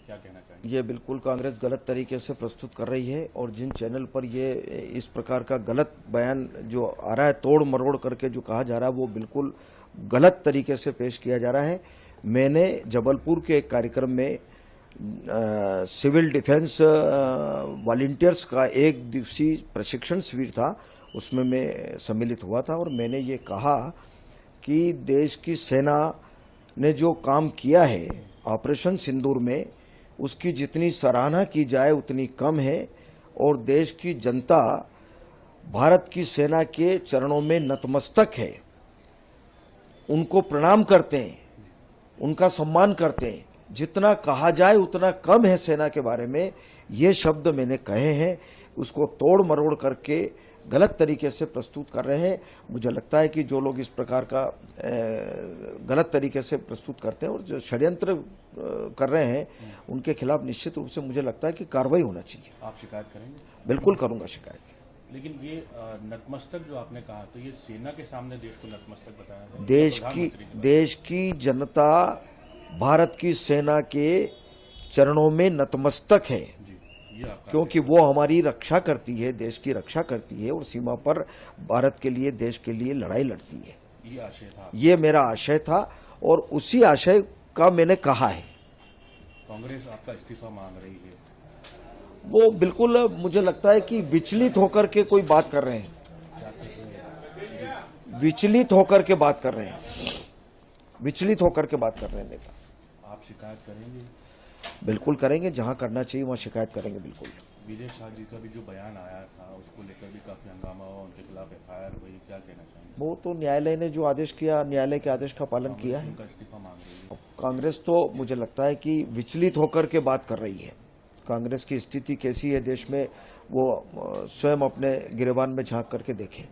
क्या कहना चाहेंगे? ये बिल्कुल कांग्रेस गलत तरीके से प्रस्तुत कर रही है और जिन चैनल पर ये इस प्रकार का गलत बयान जो आ रहा है, तोड़ मरोड़ करके जो कहा जा रहा है, वो बिल्कुल गलत तरीके से पेश किया जा रहा है। मैंने जबलपुर के एक कार्यक्रम में सिविल डिफेंस वॉलंटियर्स का एक दिवसीय प्रशिक्षण शिविर था, उसमें मैं सम्मिलित हुआ था और मैंने ये कहा कि देश की सेना ने जो काम किया है ऑपरेशन सिंदूर में, उसकी जितनी सराहना की जाए उतनी कम है और देश की जनता भारत की सेना के चरणों में नतमस्तक है, उनको प्रणाम करते हैं, उनका सम्मान करते हैं। जितना कहा जाए उतना कम है सेना के बारे में, ये शब्द मैंने कहे हैं। उसको तोड़ मरोड़ करके गलत तरीके से प्रस्तुत कर रहे हैं। मुझे लगता है कि जो लोग इस प्रकार का गलत तरीके से प्रस्तुत करते हैं और जो षड्यंत्र कर रहे हैं, उनके खिलाफ निश्चित रूप से मुझे लगता है कि कार्रवाई होना चाहिए। आप शिकायत करेंगे? बिल्कुल करूंगा शिकायत। लेकिन ये नतमस्तक जो आपने कहा, तो ये सेना के सामने देश को नतमस्तक बताया है? देश की जनता भारत की सेना के चरणों में नतमस्तक है, क्योंकि वो हमारी रक्षा करती है, देश की रक्षा करती है और सीमा पर भारत के लिए, देश के लिए लड़ाई लड़ती है। ये आशय था, ये मेरा आशय था और उसी आशय का मैंने कहा है। कांग्रेस आपका इस्तीफा मांग रही है? वो बिल्कुल मुझे लगता है कि विचलित होकर के कोई बात कर रहे हैं, विचलित होकर के बात कर रहे हैं, विचलित होकर के बात कर रहे हैं नेता। आप शिकायत करेंगे? बिल्कुल करेंगे, जहां करना चाहिए वहां शिकायत करेंगे। बिल्कुल। विजय शाह जी का भी जो बयान आया था, उसको लेकर भी काफी हंगामा हुआ, उनके खिलाफ FIR हुई, क्या कहना चाहेंगे? वो तो न्यायालय ने जो आदेश किया, न्यायालय के आदेश का पालन किया है। उनका इस्तीफा मांग रही है कांग्रेस तो मुझे लगता है कि विचलित होकर के बात कर रही है। कांग्रेस की स्थिति कैसी है देश में, वो स्वयं अपने गिरेबान में झांक करके देखें।